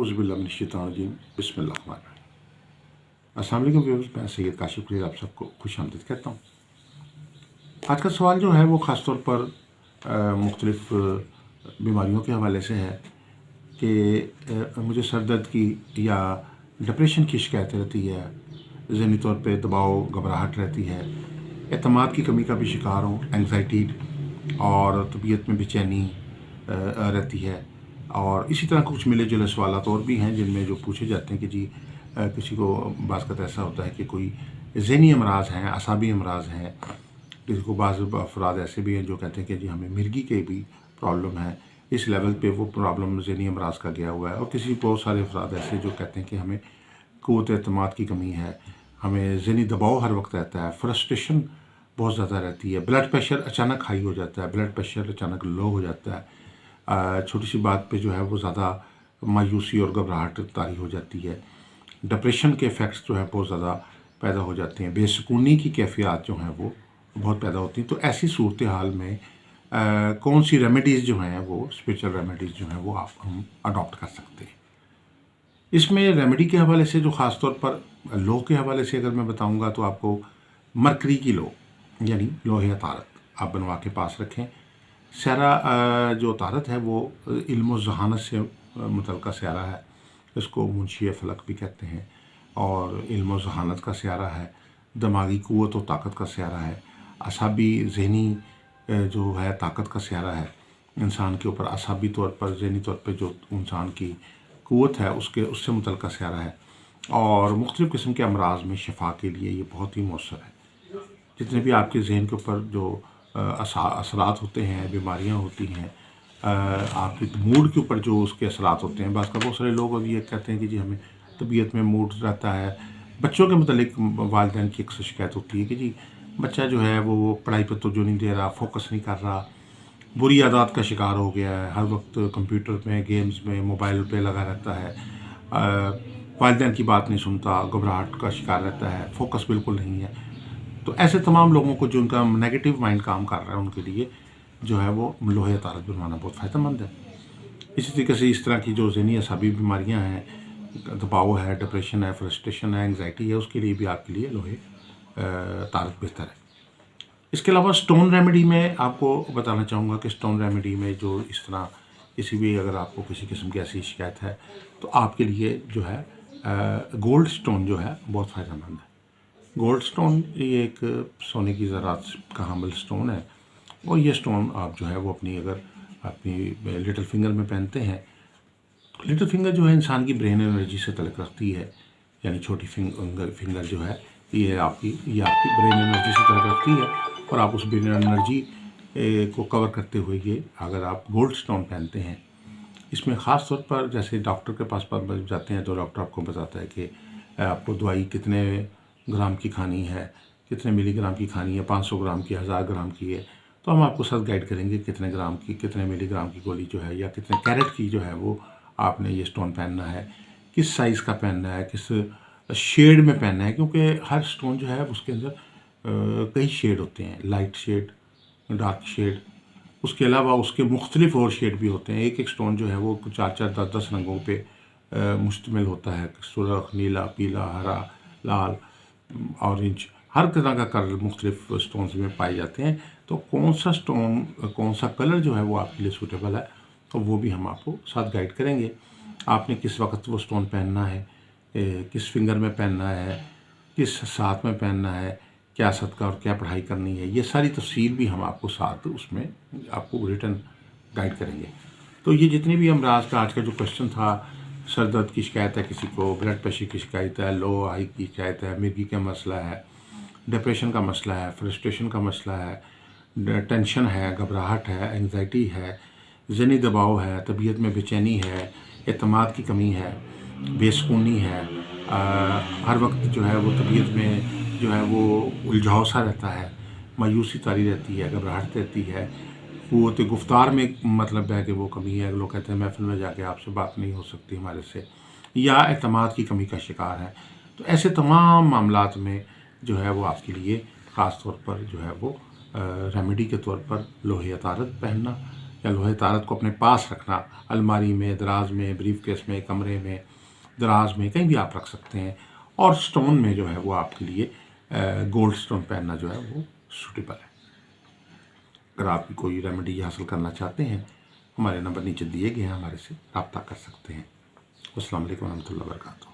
औज़ुबिल्लाहिमिनश्शैतानिर्रजीम बिस्मिल्लाहिर्रहमानिर्रहीम। अस्सलाम वालेकुम व्यूअर्स, मैं सैयद काशिफ कुरैशी आप सबको खुशामदीद कहता हूँ। आज का सवाल जो है वो ख़ास तौर पर मुख्तलिफ़ बीमारियों के हवाले से है कि मुझे सर दर्द की या डिप्रेशन की शिकायत रहती है, ज़हनी तौर पे दबाव घबराहट रहती है, एतमाद की कमी का भी शिकार हूँ, एंग्ज़ाइटी और तबीयत में बेचैनी रहती है। और इसी तरह कुछ मिले जुले सवालात और भी हैं जिनमें जो पूछे जाते हैं कि जी किसी को बाज़ ऐसा होता है कि कोई ज़हनी अमराज़ हैं, असाबी अमराज़ हैं, किसी को बाज़ अफराद ऐसे भी हैं जो कहते हैं कि जी हमें मिर्गी के भी प्रॉब्लम है, इस लेवल पे वो प्रॉब्लम ज़हनी अमराज़ का गया हुआ है। और किसी बहुत सारे अफराद ऐसे जो कहते हैं कि हमें क़ुव्वत एतमाद की कमी है, हमें ज़हनी दबाव हर वक्त रहता है, फ्रस्ट्रेशन बहुत ज़्यादा रहती है, ब्लड प्रेशर अचानक हाई हो जाता है, ब्लड प्रेशर अचानक लो हो जाता है, छोटी सी बात पे जो है वो ज़्यादा मायूसी और घबराहट तारी हो जाती है, डिप्रेशन के इफ़ेक्ट्स जो है बहुत ज़्यादा पैदा हो जाते हैं, बेसुकूनी की कैफियत जो हैं वो बहुत पैदा होती हैं। तो ऐसी सूरत हाल में कौन सी रेमेडीज़ जो हैं वो स्पिरिचुअल रेमेडीज़ जो हैं वो हम अडॉप्ट कर सकते हैं। इसमें रेमेडी के हवाले से जो ख़ास तौर पर लो के हवाले से अगर मैं बताऊँगा तो आपको मरकरी की लो यानी लोहे तारत आप बनवा के पास रखें। स्यारा जो तारत है वो इल्म ज़हानत से मुतल्लिक़ स्यारा है, इसको मुंशी फ़लक भी कहते हैं, और इल्म ज़हानत का स्यारा है, दिमागी क़ुव्वत और ताकत का स्यारा है, असाबी ज़हनी जो है ताकत का स्यारा है, इंसान के ऊपर असाबी तौर पर ज़हनी तौर पर जो इंसान की क़ुव्वत है उससे मुतल्लिक़ स्यारा है, और मुख्तलिफ़ किस्म के अमराज़ में शिफा के लिए ये बहुत ही मौसर है। जितने भी आपके ज़हन के ऊपर जो असरात होते हैं, बीमारियां होती हैं, आपके मूड के ऊपर जो उसके असरात होते हैं, बस का बहुत सारे लोग अभी ये कहते हैं कि जी हमें तबीयत में मूड रहता है। बच्चों के मतलब वालिदैन की अक्सर शिकायत होती है कि जी बच्चा जो है वो पढ़ाई पर तवज्जो नहीं दे रहा, फोकस नहीं कर रहा, बुरी आदत का शिकार हो गया है, हर वक्त कंप्यूटर में, गेम्स में, मोबाइल पे लगा रहता है, वालिदैन की बात नहीं सुनता, घबराहट का शिकार रहता है, फोकस बिल्कुल नहीं है। तो ऐसे तमाम लोगों को जो उनका नेगेटिव माइंड काम कर रहा है उनके लिए जो है वो लोहे तारत बनवाना बहुत फ़ायदेमंद है। इसी तरीके से इस तरह की जो ज़हनी असाबी बीमारियां हैं, दबाव है, डिप्रेशन है, फ्रस्ट्रेशन है, एंग्जाइटी है, उसके लिए भी आपके लिए लोहे तारत बेहतर है। इसके अलावा स्टोन रेमेडी में आपको बताना चाहूँगा कि स्टोन रेमेडी में जो इस तरह किसी भी अगर आपको किसी किस्म की ऐसी शिकायत है तो आपके लिए जो है गोल्ड स्टोन जो है बहुत फ़ायदेमंद है। गोल्ड स्टोन ये एक सोने की ज़रात का हामिल स्टोन है, और ये स्टोन आप जो है वो अपनी लिटिल फिंगर में पहनते हैं। लिटिल फिंगर जो है इंसान की ब्रेन एनर्जी से तल्लुक़ रखती है, यानी छोटी फिंगर जो है ये आपकी ब्रेन एनर्जी से तल्लुक़ रखती है, और आप उस ब्रेन एनर्जी को कवर करते हुए ये अगर आप गोल्ड स्टोन पहनते हैं, इसमें ख़ास तौर पर जैसे डॉक्टर के पास जाते हैं तो डॉक्टर आपको बताता है कि आपको दवाई कितने ग्राम की खानी है, कितने मिलीग्राम की खानी है, 500 ग्राम की, 1000 ग्राम की है, तो हम आपको साथ गाइड करेंगे कितने ग्राम की, कितने मिलीग्राम की गोली जो है या कितने कैरेट की जो है वो आपने ये स्टोन पहनना है, किस साइज़ का पहनना है, किस शेड में पहनना है, क्योंकि हर स्टोन जो है उसके अंदर कई शेड होते हैं, लाइट शेड, डार्क शेड, उसके अलावा उसके मुख्तलिफ और शेड भी होते हैं। एक स्टोन जो है वो 4-4, 10-10 रंगों पर मुश्तमिल होता है, सुर्ख, नीला, पीला, हरा, लाल, ऑरेंज, हर तरह का कलर मुख्तलिफ स्टोन्स में पाए जाते हैं। तो कौन सा स्टोन, कौन सा कलर जो है वो आपके लिए सूटेबल है, तो वो भी हम आपको साथ गाइड करेंगे। आपने किस वक्त वो स्टोन पहनना है, किस फिंगर में पहनना है, किस साथ में पहनना है, क्या सदका और क्या पढ़ाई करनी है, ये सारी तफसील भी हम आपको साथ उसमें आपको रिटन गाइड करेंगे। तो ये जितने भी अमराज का आज का जो क्वेश्चन था, सर दर्द की शिकायत है किसी को, ब्लड प्रेशर की शिकायत है, लो हाई की शिकायत है, मिर्गी का मसला है, डिप्रेशन का मसला है, फ्रस्ट्रेशन का मसला है, टेंशन है, घबराहट है, एंग्जाइटी है, ज़हनी दबाव है, तबीयत में बेचैनी है, एतमाद की कमी है, बेसुकूनी है, हर वक्त जो है वो तबीयत में जो है वो उलझाव सा रहता है, मायूसी तारी रहती है, घबराहट रहती है, क़ुव्वत गुफ्तार में मतलब है कि वो कमी है, लोग कहते हैं महफ़िल में जाके आपसे बात नहीं हो सकती हमारे से, या एतमाद की कमी का शिकार है। तो ऐसे तमाम मामलात में जो है वो आपके लिए ख़ास तौर पर जो है वो रेमेडी के तौर पर लोहे तारत पहनना یا لوہے طارت کو اپنے پاس رکھنا، الماری میں، دراز میں، بریف کیس میں، کمرے میں، دراز میں، کہیں بھی آپ رکھ سکتے ہیں. اور سٹون میں جو ہے وہ آپ کے لیے گولڈ سٹون پہننا جو ہے وہ سوٹیبل ہے. اگر آپ کی کوئی ریمیڈی حاصل کرنا چاہتے ہیں، ہمارے نمبر نیچے دیے گئے ہیں، ہمارے سے رابطہ کر سکتے ہیں. السلام علیکم ورحمۃ اللہ وبرکاتہ.